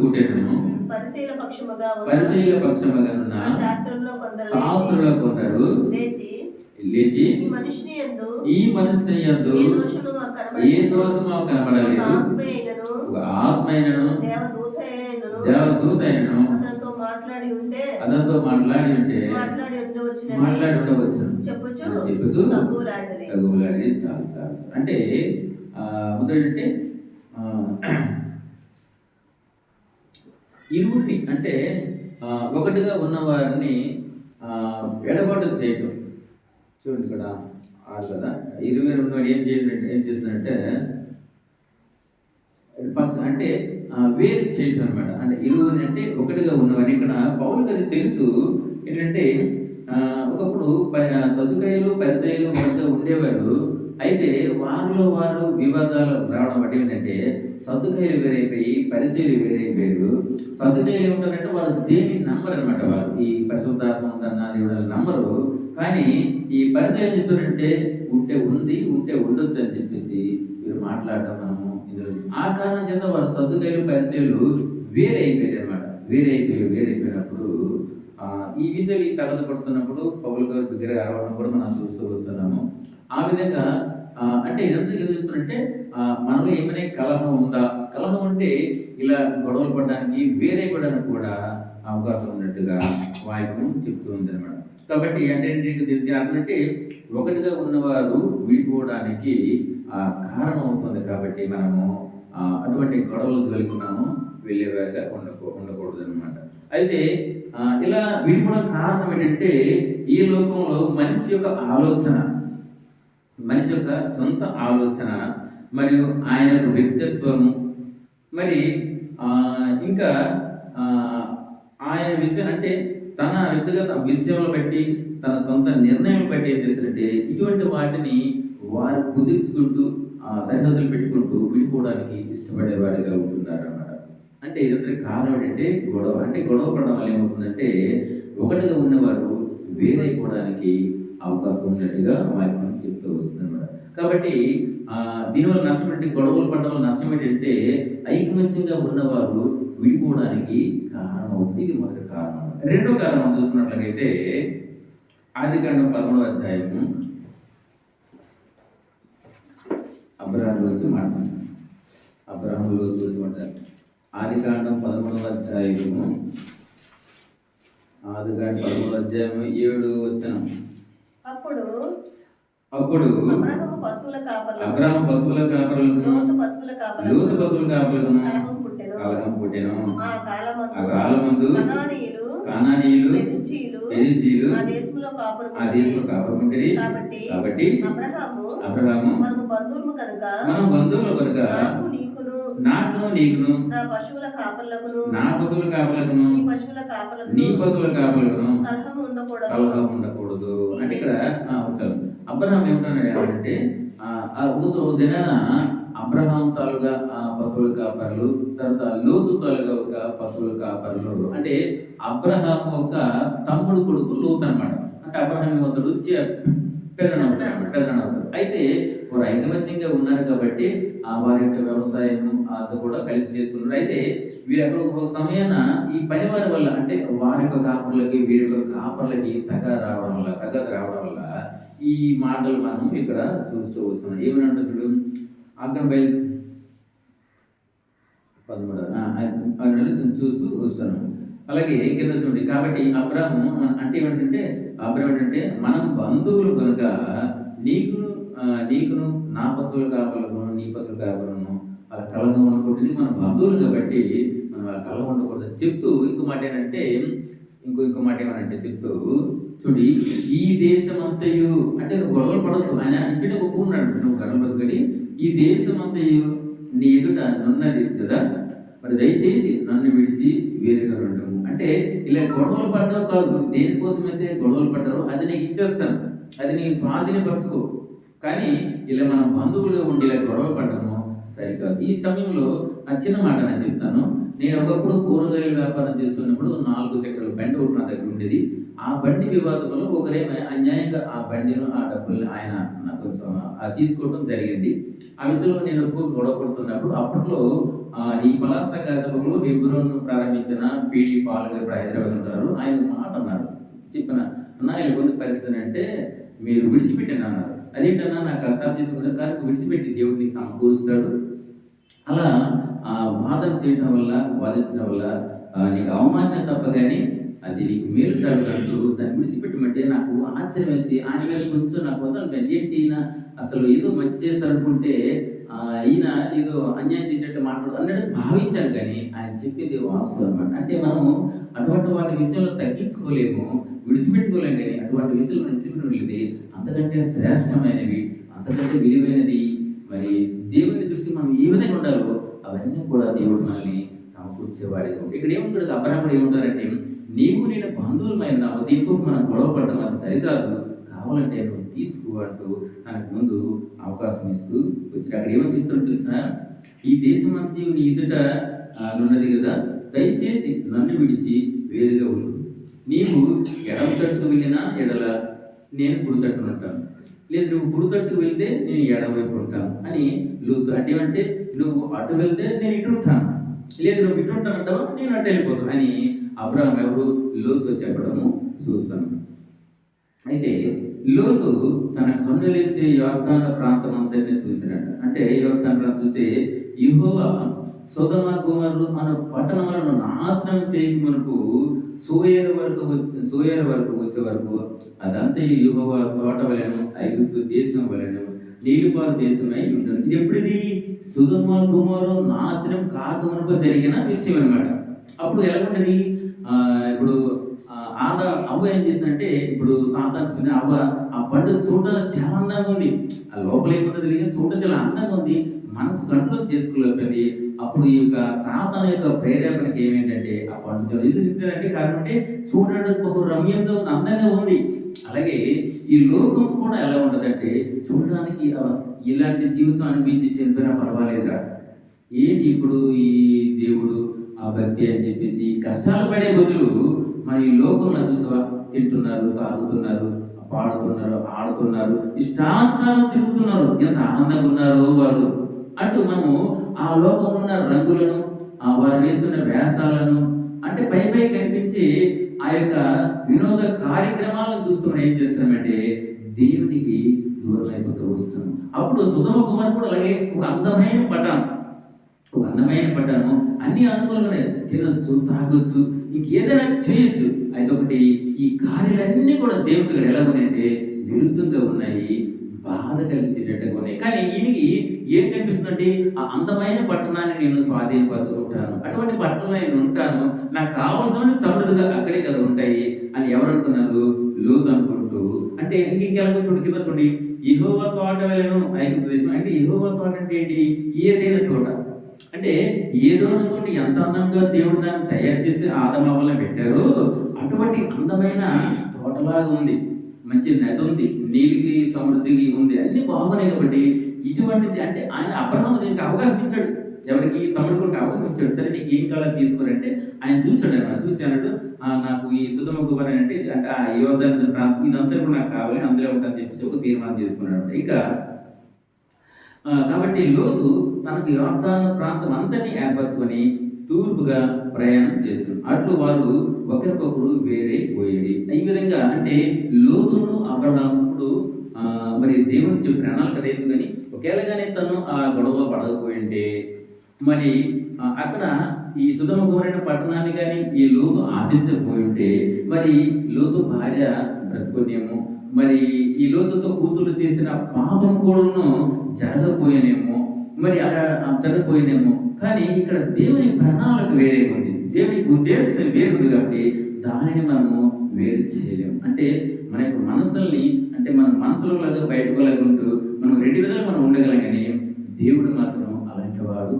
పుట్టెను. పరిసయ్యుల పక్షముగా ఉన్న శాస్త్రుల్లో కొందరు లేచి ఈ మనిషి యందు ఏ దోషము కనబడలేదు, ఆత్మైనను దేవదూతైనను అతనితో మాట్లాడి ఉంటే ఉండవచ్చు. చెప్పుచు తగులాడి చాలు. అంటే మొదలంటే ఇరువురిని అంటే ఒకటిగా ఉన్న వారిని ఎడబాటు చేయటం. చూడండి ఇక్కడ 6 కదా, 22 ఏం చేసిందంటే అంటే వేరు చేయటం అనమాట. అంటే ఇరువురిని అంటే ఒకటిగా ఉన్నవారిని. ఇక్కడ పౌలు గారికి తెలుసు ఏంటంటే ఒకప్పుడు సద్దుకయ్యులు పరిసయ్యులు మధ్య ఉండేవారు. అయితే వారు వివాదాలు రావడం బట్టి ఏంటంటే సద్దుకయ్యులు వేరైపోయి పరిసయ్యులు వేరైపోయారు. సద్దుకయ్యులు ఏమంటారంటే వాళ్ళు దేన్ని నమ్మరు అనమాట. వారు ఈ పరిశుద్ధాత్మ ఉందన్న దేవుడు నమ్మరు. కానీ ఈ పరిసయ్యులు చెప్తారంటే ఉంటే ఉండొచ్చు అని చెప్పేసి వీరు మాట్లాడటం మనము ఇందులో. ఆ కారణం చేత వారు సద్దుకయ్యులు పరిసయ్యులు వేరైపోయారు అనమాట. వేరైపోయినప్పుడు ఈ విషయాలు తగదు పడుతున్నప్పుడు పౌలు గారు దగ్గర అరవడం కూడా మనం చూస్తూ వస్తున్నాము. ఆ విధంగా అంటే ఇదంతా ఏం చెప్తున్నంటే మనలో ఏమైనా కలహం ఉందా? కలహం అంటే ఇలా గొడవలు పడడానికి వేరైపోవడానికి కూడా అవకాశం ఉన్నట్టుగా వాక్యం చెప్తూ ఉంది అనమాట. కాబట్టి అంటే అంటే ఒకటిగా ఉన్నవారు విడిపోవడానికి కారణం అవుతుంది. కాబట్టి మనము అటువంటి గొడవలు జరుగుతున్నాము వెళ్ళేవారిగా ఉండకూడదు అనమాట. అయితే ఇలా విడిపోవడం కారణం ఏంటంటే ఈ లోకంలో మనిషి యొక్క సొంత ఆలోచన మరియు ఆయన వ్యక్తిత్వము మరి ఇంకా ఆయన విషయం అంటే తన వ్యక్తిగత విషయంలో బట్టి తన సొంత నిర్ణయం బట్టి ఏం చేస్తారంటే ఇటువంటి వాటిని వారు కుదిర్చుకుంటూ సరిహద్దులు పెట్టుకుంటూ విడిపోవడానికి ఇష్టపడేవారిగా ఉంటున్నారు అన్నమాట. అంటే ఇదంతా కారణం ఏంటంటే గొడవ పడడం వల్ల ఏమవుతుందంటే ఒకటిగా ఉన్నవారు వేరైపోవడానికి అవకాశం ఉన్నట్టుగా వాక్యం చెప్తూ వస్తుంది అనమాట. కాబట్టి దీనివల్ల నష్టం ఏంటి? గొడవలు పడడం వల్ల నష్టం ఏంటంటే ఐకమత్యంగా ఉన్నవారు విడిపోవడానికి కారణం అవుతుంది. ఇది మొదటి కారణం. రెండో కారణం చూసుకున్నట్లయితే ఆదికాండం 11వ అధ్యాయము అబ్రహాం గురించి మాట్లాడుతున్నాం. అబ్రహాం గురించి మాట్లాడు. ఆదికాండం 13వ అధ్యాయము 7 వచనం. అప్పుడు అబ్రహాము పశువుల కాపరులను లోతు పశువుల కాపరులను కలహం పుట్టెను. ఆ కాలమందు కానానీయులు పెరిజీలు ఆ దేశంలో కాపురముండిరి. కాబట్టి అబ్రహాము మనం బంధువులు కనుక నాకును నీకును నా పశువుల కాపరులకును నీ పశువుల కాపరులకును కలహం ఉండకూడదు. అంటే ఇక్కడ అబ్రహాం ఏమంటే దినాన అబ్రహాం తాలుగా పశువుల కాపరులు, తర్వాత లోతు తాలుగా ఒక పశువుల కాపరులు. అంటే అబ్రహాం ఒక తమ్ముడు కొడుకు లోతు అనమాట. అంటే అబ్రహాం అవుతాడు పెదనవుతాడు. అయితే వారు ఐకమత్యంగా ఉన్నారు కాబట్టి వారి యొక్క వ్యవసాయం అది కూడా కలిసి చేస్తున్నారు. అయితే వీరు అక్కడ ఒక సమయాన ఈ పని వారి వల్ల, అంటే వారి యొక్క కాపర్లకి వీరి యొక్క కాపర్లకి తగాద రావడం వల్ల ఈ మాటలు మనం ఇక్కడ చూస్తూ వస్తున్నాం. ఏమనంటే చూడు, అక్కడ 13 చూస్తూ వస్తున్నాం. అలాగే కింద చూడండి. కాబట్టి అబ్రాహము అంటే ఏమిటంటే మనం బంధువులు కనుక నీకును నా పశువుల కాపలను నీ పశువుల కాపలను వాళ్ళ కలహం ఉండకూడదు. మన బంధువులు కాబట్టి మనం వాళ్ళ కలహం ఉండకూడదు చెప్తూ ఇంకో మాట ఏమనంటే చెప్తూ చూడి, ఈ దేశం అంతయు అంటే నువ్వు గొడవలు పడదు. ఆయన ఇంటిని ఒప్పుకున్నాడు, నువ్వు గొడవలు పడుకొని ఈ దేశం అంతయు నీ ఎదుట నున్నది కదా, మరి దయచేసి నన్ను విడిచి వేరుగా ఉండము. అంటే ఇలా గొడవలు పడ్డావు కాదు, దేనికోసమైతే గొడవలు పడ్డారో అది నీకు ఇచ్చేస్తాను, అది నీ స్వాధీనపరచుకో. కానీ ఇలా మన బంధువులుగా ఉండి ఇలా గొడవ పడ్డము సరికాదు. ఈ సమయంలో నా చిన్న మాట నేను చెప్తాను. నేను ఒకప్పుడు కూరగాయల వ్యాపారం చేస్తున్నప్పుడు 4 చక్రాల బండి ఒకటి నా దగ్గర ఉండేది. ఆ బండి వివాదంలో ఒకరేమో అన్యాయంగా ఆ బండిను ఆ డబ్బుల్ని ఆయన నాకు తీసుకోవడం జరిగింది. ఆ విషయంలో నేను గొడవ పడుతున్నప్పుడు అప్పట్లో ఈ పలాస కాసేపులో హెబ్రోన్ ప్రారంభించిన పీడి పాల్ గారు హైదరాబాద్ ఉంటారు. ఆయన మాట అన్నారు, చెప్పిన అన్న ఇలా కొన్ని పరిస్థితి అంటే మీరు విడిచిపెట్టండి అన్నారు. అదేంటన్నా నా కష్టాలు చేసుకుంటే కానీ విడిచిపెట్టి దేవుడిని సమకూరుస్తాడు. అలా వాదన చేయడం వల్ల వాదించడం వల్ల నీకు అవమానమే తప్ప కానీ అది నీకు మేలు జరగదు. దాన్ని విడిచిపెట్టమంటే నాకు ఆశ్చర్యం వేసి ఆయన మీద కొంచెం నాకు వదలండి. ఏంటి ఈయన అసలు ఏదో మంచి చేశారనుకుంటే ఈయన ఏదో అన్యాయం చేసినట్టు అన్నట్టు భావించాను. కానీ ఆయన చెప్పింది వాస్తవం అన్నమాట. అంటే మనం అటువంటి వాటి విషయంలో తగ్గించుకోలేము, విడిచిపెట్టుకోలేము. కానీ అటువంటి విషయంలో విడిచిపెట్టుకోలేదు. అంతకంటే శ్రేష్టమైనవి, అంతకంటే విలువైనది మరి దేవుని దృష్టి మనం ఏ విధంగా ఉండాలో అవన్నీ కూడా దేవుడు మనల్ని సమకూర్చేవాడే. ఇక్కడ ఏముంటాడు, అబ్రహాముడు ఏముంటారంటే నీవు నేను బంధువులమైనావు, దీనికోసం మనం గొడవ పడడం అది సరికాదు, కావాలంటే నువ్వు తీసుకో అంటూ తనకు ముందు అవకాశం ఇస్తూ వచ్చి అక్కడ ఏమని చెప్తాడు తెలిసిన, ఈ దేశం అంతా నీ ఎదుట ఉన్నది కదా, దయచేసి నన్ను విడిచి వేరుగా ఉండు. నీవు ఎడమ తట్టు వెళ్ళినా ఎడల నేను కుడి తట్టున ఉంటాను, లేదు నువ్వు కుడి తట్టు వెళ్తే నేను ఎడమవైపు ఉంటాను అని లోతు. అంటే నువ్వు అటు వెళ్తే నేను ఇటు ఉంటాను, లేదు నువ్వు ఇటు ఉంటానంటావా నేను అటు వెళ్ళిపోతాను అని అబ్రహాం ఎవరు లోతు చెప్పడము చూస్తాను. అయితే లోతు తన కన్నులెత్తే యోర్దాను ప్రాంతం అంతనే చూసినట్ట. అంటే యోర్దాను ప్రాంతం చూస్తే యెహోవా సొదొమ గొమొర్రా అను పట్టణములను నాశనం చేయకు సోయరు వరకు వచ్చే వరకు అదంతా యెహోవా తోట వలెను ఐగుప్తు దేశం వలెను నీలుపారు దేశమై ఉంటుంది. ఇది ఎప్పుడిది సొదొమ గొమొర్రా నాశనం కాకమునుపు జరిగిన విషయం అన్నమాట. అప్పుడు ఎలా ఉండేది, ఇప్పుడు అవ్వ ఏం చేసిందంటే, ఇప్పుడు సాతాను అవ్వ ఆ పండు చూడడానికి చాలా అందంగా ఉంది, ఆ లోపల ఏముందో తెలియదు, చూడడం చాలా అందంగా ఉంది, మనసు కంట్రోల్ చేసుకోలేకపోయింది. అప్పుడు ఈ యొక్క సాతాను యొక్క ప్రేరేపణకి ఏమేంటంటే ఆ పండు ఎందుకు తింటారంటే కారణం అంటే చూడడానికి ఒక రమ్యంగా ఉంది, అందంగా ఉంది. అలాగే ఈ లోకం కూడా ఎలా ఉంటుందంటే చూడడానికి ఇలాంటి జీవితం అనిపించి చనిపోయినా పర్వాలేదురా, ఏంటి ఇప్పుడు ఈ దేవుడు ఆ భక్తి అని చెప్పేసి కష్టాలు పడే బదులు మన ఈ లోకంలో చూసా తింటున్నారు, తాగుతున్నారు, పాడుతున్నారు, ఆడుతున్నారు, ఇష్టానుసారం తిరుగుతున్నారు. ఎంత ఆనందంగా ఉన్నారు వారు అంటూ మనము ఆ లోకంలో ఉన్న రంగులను, వారు వేస్తున్న వేషాలను, అంటే పై పై కనిపించి ఆ యొక్క వినోద కార్యక్రమాలను చూస్తూ మనం ఏం చేస్తామంటే దేవునికి దూరం అయిపోతూ వస్తున్నాం. అప్పుడు సుధమ కుమార్ కూడా అలాగే ఒక అందమైన పట్టణము, అన్ని అనుకూలంగానే తినొచ్చు, తాగొచ్చు, ఇంకేదైనా చేయొచ్చు. అయితే ఒకటి, ఈ కార్యాలన్నీ కూడా దేవుడికి ఎలా ఉన్నాయంటే విరుద్ధంగా ఉన్నాయి, బాధ కలిగించేటట్టుగా ఉన్నాయి. కానీ ఈయనకి ఏం కనిపిస్తుందంటే ఆ అందమైన పట్టణాన్ని నేను స్వాధీనపరచుకుంటాను, అటువంటి పట్టణంలో నేను ఉంటాను, నాకు కావాల్సిన సమృద్ధిగా అక్కడే కదా ఉంటాయి అని ఎవరు అనుకున్నారు? లోతు అనుకుంటూ. అంటే ఇంకెలా చూడండి, కింద చూడండి, యెహోవా తోట వెళ్ళను ఐగుప్తు దేశం. అంటే యెహోవా తోట అంటే ఏంటి? ఏదైనా తోట. అంటే ఏదో అనుకోండి, ఎంత అందంగా దేవుడు దాన్ని తయారు చేసి ఆదమవల్లో పెట్టారో అటువంటి అందమైన తోటలాగా ఉంది, మంచి నది ఉంది, నీటికి సమృద్ధికి ఉంది, అన్ని బాగున్నాయి. కాబట్టి ఇటువంటిది అంటే ఆయన అబ్రహాము దీనికి అవకాశం ఇచ్చాడు. ఎవరికి? తమ్ముడు కూడా అవకాశం ఇచ్చాడు. సరే నీకు ఏం కావాలో తీసుకోరంటే ఆయన చూశాడు. ఆయన చూసి అన్నాడు, నాకు ఈ సుధమ కుమార్ అంటే ఆ యోర్దాను ప్రాంతం ఇదంతా కూడా నాకు కావాలి, అందులో ఉంటానని చెప్పేసి ఒక తీర్మానం చేసుకున్నాడు. ఇంకా కాబట్టి లోతు తనకు యోర్దాను ప్రాంతం అంతటిని ఏర్పరచుకొని తూర్పుగా ప్రయాణం చేశాడు. అట్లు వారు ఒకరికొకరు వేరైపోయేది. ఈ విధంగా అంటే లోతును అబ్రహాముడు మరి దేవుని చెప్పిన ప్రణాళిక లేదు. కానీ ఒకేలాగానే తను ఆ గొడవ పడకపోయింటే మరి అక్కడ ఈ సుధమ కుమారైన పట్టణాన్ని కానీ ఈ లోతు ఆశించకపోయి ఉంటే మరి లోతు భార్య బ్రతుకునేమో, మరి ఈ లోతుతో కూతురు చేసిన పాపం కూడాను జరగపోయేనేమో, మరి అలా జరగపోయినేమో. కానీ ఇక్కడ దేవుని ప్రణాళిక వేరే ఉంది, దేవుని ఉద్దేశం వేరు ఉంది. కాబట్టి దానిని మనము వేరు చేయలేము. అంటే మన యొక్క మనసుల్ని, అంటే మన మనసులో లాగా బయటకోలేక ఉంటూ మనం రెండు విధాలు మనం ఉండగలం. కానీ దేవుడు మాత్రం అలాంటి వాడు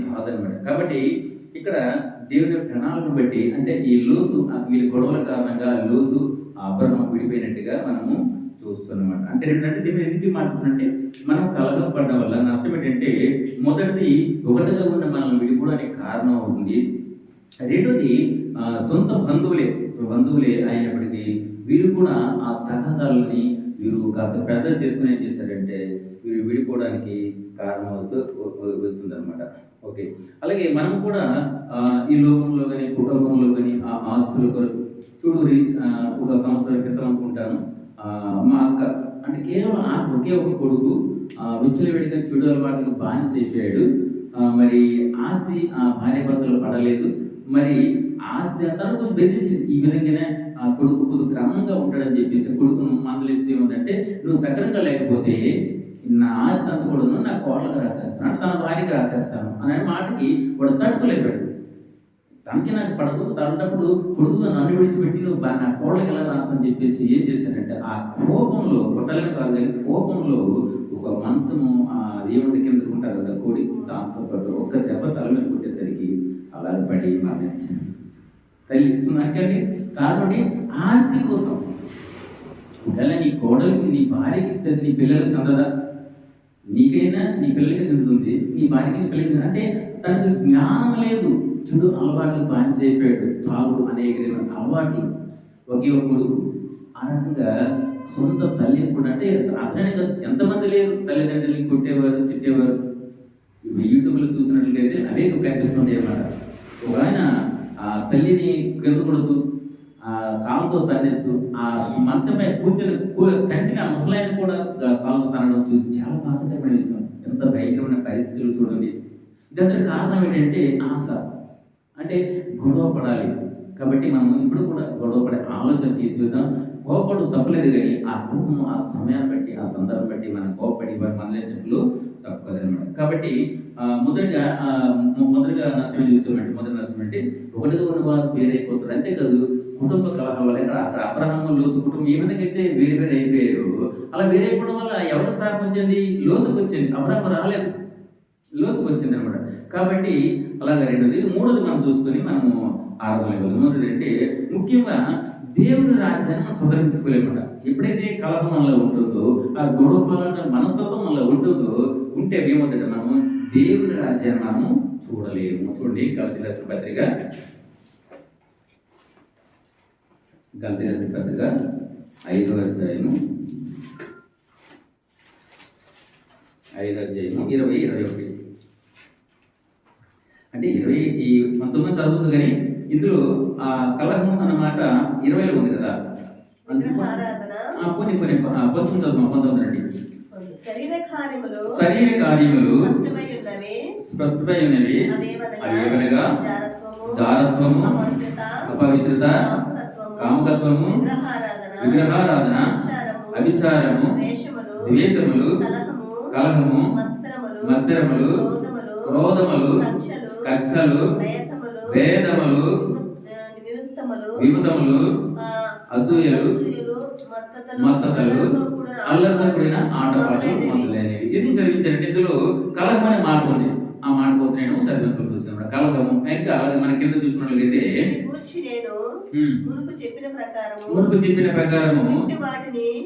కాదనమాట. కాబట్టి ఇక్కడ దేవుని ప్రణాళికను బట్టి అంటే ఈ లోతు వీళ్ళ గొడవల కారణంగా లోతు అబ్రహాము విడిపోయినట్టుగా మనము చూస్తున్నమాట. అంటే రెండంటే దీన్ని ఎందుకు మాట్లాడుతుందంటే మనం కలహం పడడం వల్ల నష్టం ఏంటంటే మొదటిది ఒకటిగా ఉన్న మనం విడిపోవడానికి కారణం అవుతుంది. రెండోది సొంత బంధువులే అయినప్పటికీ వీరు కూడా ఆ తగాదాలని వీరు కాస్త పెద్ద చేసుకుని ఏం చేశారంటే వీరు విడిపోవడానికి కారణం అవుతూ వస్తుంది అనమాట. ఓకే, అలాగే మనం కూడా ఈ లోకంలో కానీ కుటుంబంలో కానీ ఆ ఆస్తుల కొరకు చూడు, ఒక సంవత్సరం క్రితం అనుకుంటాను మా అక్క అంటే కేవలం ఆశ, ఒకే ఒక కొడుకు విచ్చలవిడిగా చూడు అలవాట్లకు బానిస అయిపోయాడు. మరి ఆస్తి భార్య భర్తలు పడలేదు. మరి ఆస్తి తను కొంచెం బెదిరించింది. ఈ విధంగానే కొడుకు కొద్ది క్రమంగా ఉంటాడని చెప్పేసి కొడుకును మందలిస్తే ఏమిటంటే నువ్వు సక్రంగా లేకపోతే నా ఆస్తి అంతా కూడా నా కోళ్ళకి రాసేస్తాను, అంటే తన భార్యకి రాసేస్తాను అనే మాటకి వాడు తట్టుకోలేపాడు. తనకి నాకు పడదు, తనప్పుడు కొడుకు నన్ను విడిచిపెట్టి నువ్వు నా కోళ్ళకి ఎలా రాస్తానని చెప్పేసి ఏం చేశానంటే ఆ కోపంలో, కొట్టలేని కాదు కానీ కోపంలో ఒక మంచము దేవుడి కిందకు ఉంటారు కదా కోడి, దాంతో పాటు ఒక్క దెబ్బ తల మీద కొట్టేసరికి అలా పడి మరణించాను. తల్లి సున్నాకండి కారణం ఆస్తి కోసం. ఇలా నీ కోడలికి నీ భార్యకి ఇస్తే నీ పిల్లలకి చెందదా? నీకైనా నీ పిల్లలకి చెందుతుంది, నీ భార్యకి నీ పిల్లలకి. అంటే తనకు జ్ఞానం లేదు. చూడు అలవాట్లు బానిస అయిపోయాడు, తాగుడు అనేక అలవాట్లు, ఒకే ఒక కొడుకు. ఆ రకంగా సొంత తల్లిని కూడా అంటే అతనే ఎంతమంది లేరు తల్లిదండ్రులని కొట్టేవారు, తిట్టేవారు. యూట్యూబ్లో చూసినట్లయితే అనేక కనిపిస్తుంది అన్నమాట. ఒక ఆయన ఆ తల్లిని కింద కొడుతూ కాలుతో తన్నేస్తూ ఆ మంచంపై కూర్చొని కంటిని ఆ ముసలాయన కూడా కాలుతో తనడం చూసి చాలా బాధకరమైన విషయం. ఎంత భయంకరమైన పరిస్థితులు చూడండి. ఇదంతా కారణం ఏంటంటే ఆశ, అంటే గొడవ పడాలి. కాబట్టి మనం ఇప్పుడు కూడా గొడవ పడే ఆలోచన తీసుకెళ్తాం. కోపడు తప్పలేదు, కానీ ఆ కోపం ఆ సమయాన్ని బట్టి ఆ సందర్భం బట్టి మనం కోపడి మనలేచట్లు తప్పదనమాట. కాబట్టి మొదటిగా నష్టం చూసామంటే మొదటి నష్టం అంటే ఒకటిగా ఉన్న వారు వేరైపోతారు. అంతేకాదు కుటుంబ కలహం వల్ల ఇక్కడ అబ్రహాము లోతు కుటుంబం ఏ విధంగా అయితే వేరే అయిపోయారు, అలా వేరైపోవడం వల్ల ఎవరి సారం వచ్చింది? లోతుకు వచ్చింది. అబ్రహాము రాలేదు, లోతుకు వచ్చింది అనమాట. కాబట్టి అలాగే రెండోది. మూడోది మనం చూసుకొని మనము ఆరాధన. మూడోది అంటే ముఖ్యంగా దేవుని రాజ్యాన్ని మనం స్వీకరించుకోలేమాట. ఎప్పుడైతే కలహం మనలో ఉంటుందో, ఆ గొడవ మనస్తత్వం మనలో ఉంటుందో, ఉంటే ఏమవుతుందంటే మనము దేవుని రాజ్యాన్ని మనము చూడలేము. చూడండి గలతీ రాసిన పత్రిక 5వ అధ్యాయము 20-21. అంటే 19 చదువుతుంది కానీ ఇందులో ఆ కలహం అన్నమాట 20లో ఉంది కదా. విగ్రహారాధన, పోనీ 19 అండి. శరీర కార్యములు స్పష్టమై ఉన్నవి, అవేవనగా జారత్వము, అపవిత్రత, కామకత్వము, విగ్రహారాధన, అభిచారము, ద్వేషములు, కలహము, మత్సరములు, క్రోధములు, కక్షలు, భేదములు, విమతములు, అసూయలు, మత్తతలు, అల్లరితో కూడిన ఆటపాటలు మొదలైనవి. ఇది చదివించారంటే ఇందులో కలహం అనే మాట ఉంది. ఆ మాట కోసం నేను చదివించాల్సి వచ్చిన కలహము. ఇంకా మన కింద చూసినట్లయితే మునుపు చెప్పిన ప్రకారము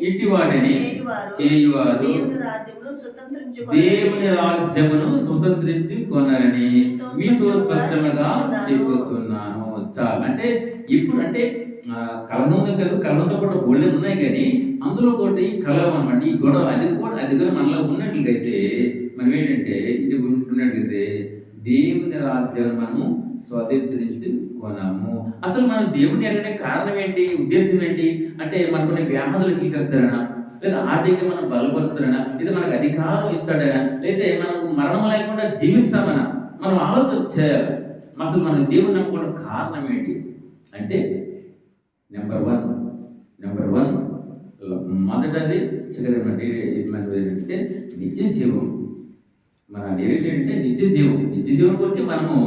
ఇట్టి వాటిని చేయువారు దేవుని రాజ్యమును స్వతంత్రించుకొనరని మీతో స్పష్టంగా చెప్పుచున్నాను. చాలా అంటే ఇప్పుడు అంటే కలహం కాదు, కలహంతో పాటు గొళ్ళెలు ఉన్నాయి కానీ అందులో ఒకటి కలహం అన్నమాట. ఈ గొడవ అది కూడా మనలో ఉన్నట్లయితే మనం ఏంటంటే ఇది ఉంటున్నట్లయితే దేవుని రాజ్యాన్ని మనము స్వతంత్రించుకున్నాము. అసలు మనం దేవుని అంటే కారణం ఏంటి, ఉద్దేశం ఏంటి అంటే మనకున్న వ్యాధులు తీసేస్తారనా, లేదా ఆర్థికంగా మనం బలపరుస్తారనా, లేదా మనకు అధికారం ఇస్తాడనా, లేదా మనకు మరణం లేకుండా జీవిస్తామనా మనం ఆలోచన చేయాలి. అసలు మన దేవుని నమ్ముకోవడం కారణం ఏంటి అంటే నెంబర్ వన్ మొదటది ఏంటంటే నిత్య జీవం. మన నిరీక్షణ అంటే నిత్య జీవం కొట్టి మనము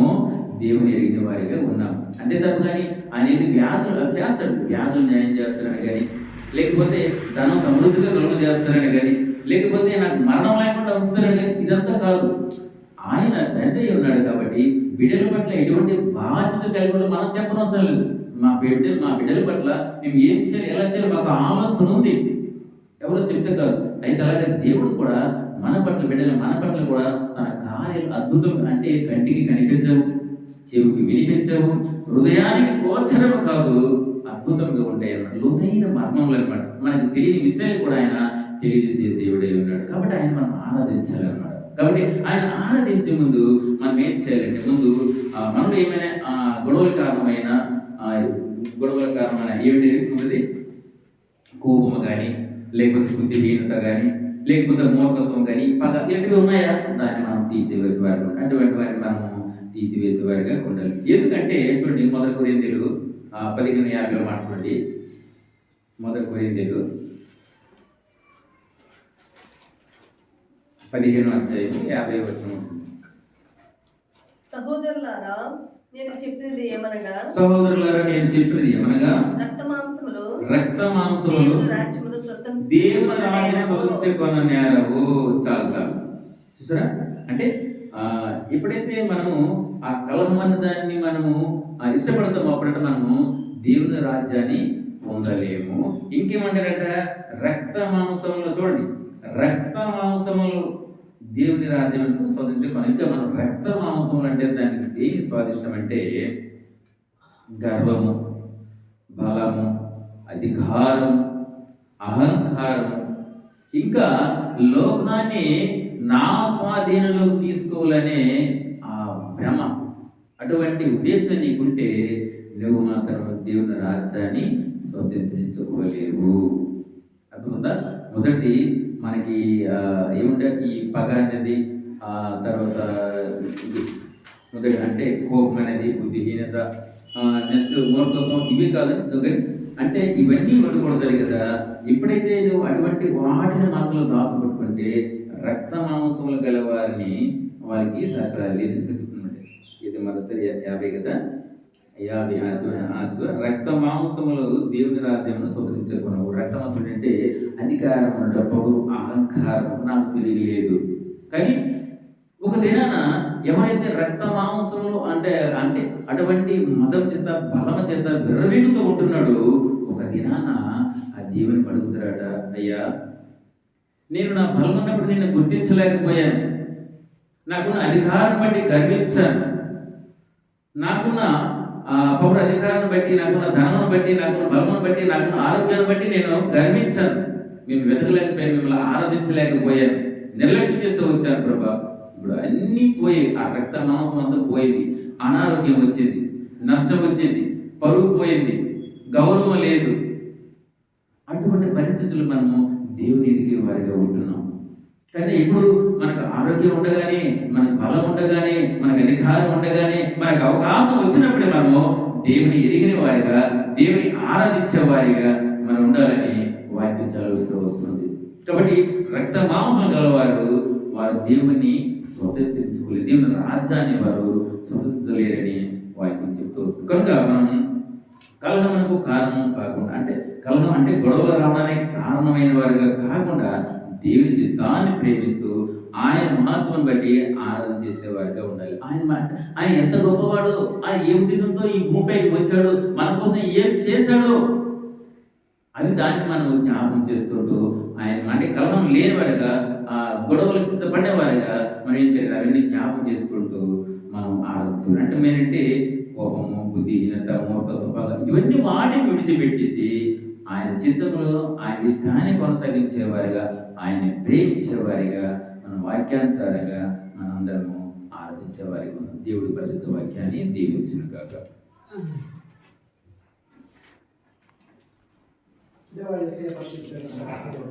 దేవుని ఎరిగిన వారిగా ఉన్నాం. అంతే తప్ప కానీ ఆయన వ్యాధులు చేస్తాడు, వ్యాధులు న్యాయం చేస్తారని కానీ, లేకపోతే ధనం సమృద్ధిగా కలుగు చేస్తారని కానీ, లేకపోతే నాకు మరణం లేకుండా ఉంచుతారని కానీ ఇదంతా కాదు. ఆయన తండ్రి ఉన్నాడు కాబట్టి బిడ్డల పట్ల ఎటువంటి బాధ్యత కలిగి మనం చెప్పనవసరం లేదు. మా బిడ్డల పట్ల మేము ఏం చేయాలి, ఎలా చేయాలి మాకు ఆలోచన ఉంది, ఎవరో చెప్తే కాదు. అయితే అలాగే దేవుడు కూడా మన పట్ల కూడా తన కార్యాలు అద్భుతం అంటే కంటికి కనిపించవు, చెవికి వినిపించవు, హృదయానికి గోచరము కాదు, అద్భుతంగా ఉంటాయి అన్నమాట. లోతైన మర్మములు అనమాట. మనకు తెలియని విషయాలు కూడా ఆయన తెలియజేసే దేవుడే ఉన్నాడు. కాబట్టి ఆయన మనం ఆరాధించాలన్నమాట. కాబట్టి ఆయన ఆరాధించే ముందు మనం ఏం చేయాలంటే ముందు మనలో ఏమైనా గొడవల కారణమైన ఏమిటి కోపము కానీ, లేకపోతే బుద్ధిహీనత కానీ, లేకపోతే మూర్ఖత్వం కానీ, పగ ఇలాంటివి ఉన్నాయా, దాన్ని మనం తీసివేసేవారు. అటువంటి వారిని మనము తీసివేసేవారిగా ఉండాలి. ఎందుకంటే చూడండి 1 కొరింథీయులు 15:50 మాట చూడండి. 1 కొరింథీయులు 15:50 సహోదరులారా నేను చెప్పినది ఏమనగా రక్త మాంసములు దేవుని రాజ్యమును స్వతంత్రించుకొననేరవు. చాలు చూసారా. అంటే ఎప్పుడైతే మనము ఆ కలహం అన్న దాన్ని మనము ఇష్టపడతామో అప్పుడంటే మనము దేవుని రాజ్యాన్ని పొందలేము. ఇంకేమంటారంట, రక్త మాంసములు చూడండి, రక్త మాంసములు దేవుని రాజ్యానికి స్వాదించుకోవాలి. ఇంకా మనం రక్త మాంసములు అంటే దానికి దేని స్వాదిష్టం అంటే గర్వము, బలము, అధికారం, అహంకారం, ఇంకా లోకాన్ని నా స్వాధీనంలోకి తీసుకోవాలనే ఆ భ్రమ, అటువంటి ఉద్దేశం నీకుంటే నువ్వు మాత్రం దేవుని రాజ్యాన్ని స్వతంత్రించుకోలేవు. అర్థమవుతుందా? మొదటి మనకి ఏముంటే ఈ పగ అనేది, తర్వాత మొదటి అంటే కోపం అనేది, బుద్ధిహీనత, నెక్స్ట్ మూర్ఖత్వం, ఇవి కాదు అంటే ఇవన్నీ పట్టుకోవడం కదా. ఎప్పుడైతే నువ్వు అటువంటి వాటిని మనసులో దాచిపెట్టుకుంటే రక్త మాంసములు గల వారిని వాళ్ళకి సహకారాలు లేదు చెప్తున్నమాట. ఇది మరోసారి 50 కదా, 50 రక్త మాంసములు దేవుని రాజ్యమును స్వతంత్రించుకున్నావు. రక్త మాంసం అంటే అధికారం, పొగరు, అహంకారం నాకు తెలియలేదు. కానీ ఒక దినాన ఎవరైతే రక్త మాంసములు అంటే అటువంటి మతం చేత, బలమ చేత విర్రవీగుతూ ఉంటున్నాడు, ఒక దినాన ఆ దేవుని పడుగుతాడట, అయ్యా నేను నా బలం ఉన్నప్పుడు నిన్ను గుర్తించలేకపోయాను, నాకున్న అధికారం బట్టి గర్వించాను, నాకున్న పౌర అధికారాన్ని బట్టి, నాకున్న ధనం బట్టి, నాకున్న బలమును బట్టి, నాకున్న ఆరోగ్యాన్ని బట్టి నేను గర్వించాను. మేము వెతకలేకపోయాను, మిమ్మల్ని ఆరాధించలేకపోయాను, నిర్లక్ష్యం చేస్తూ వచ్చాను ప్రభా. ఇప్పుడు అన్నీ పోయి, ఆ రక్త మాంసం అంతా పోయింది, అనారోగ్యం వచ్చింది, నష్టం వచ్చింది, పరువు పోయింది, గౌరవం లేదు. అటువంటి పరిస్థితులు మనము దేవుని ఎదిగే వారిగా ఉంటున్నాం. కానీ ఇప్పుడు మనకు ఆరోగ్యం ఉండగానే, మనకు బలం ఉండగానే, మనకు అధికారం ఉండగానే, మనకు అవకాశం వచ్చినప్పుడే మనము దేవుని ఎరిగిన వారిగా, దేవుని ఆరాధించే వారిగా మనం ఉండాలని వాక్యం చదువుతూ వస్తుంది. కాబట్టి రక్త మాంసం గలవారు వారు దేవుని స్వతంత్రించుకోలేదు, దేవుని రాజ్యాన్ని వారు స్వతంత్రలేరని వాక్యం చెప్తూ వస్తుంది. కనుక మనం కలహమునకు కారణం కాకుండా, అంటే కలహం అంటే గొడవలు రావడానికి కారణమైన వారిగా కాకుండా, దేవుని చిత్తాన్ని ప్రేమిస్తూ ఆయన మహత్వం బట్టి ఆరాధన చేసేవారిగా ఉండాలి. ఆయన ఎంత గొప్పవాడు, ఆయన ఏ ఉద్దేశంతో ఈ భూమిపైకి వచ్చాడు, మన కోసం ఏం చేశాడు, అది దాన్ని మనం జ్ఞాపకం చేసుకుంటూ ఆయన అంటే కలహం లేనివారిగా, ఆ గొడవలకు సిద్ధపడేవారిగా మనం ఏం చేయాలి, అవన్నీ జ్ఞాపకం చేసుకుంటూ మనం ఆరాధించాలి. అంటే మేనంటే కోపము, బుద్ధిహీనత, మూర్ఖత్వం, ఇవన్నీ వాటిని విడిచిపెట్టేసి ఆయన చిత్తంలో ఆయన ఇష్టాన్ని కొనసాగించేవారిగా, ఆయన్ని ప్రేమించేవారిగా, మన వాక్యానుసారంగా మనందరము ఆరాధించేవారిగా ఉన్నాం. దేవుడి పరిశుద్ధ వాక్యాన్ని దీవించును గాక. దేవా యేసయ్య పరిశుద్ధ నామములో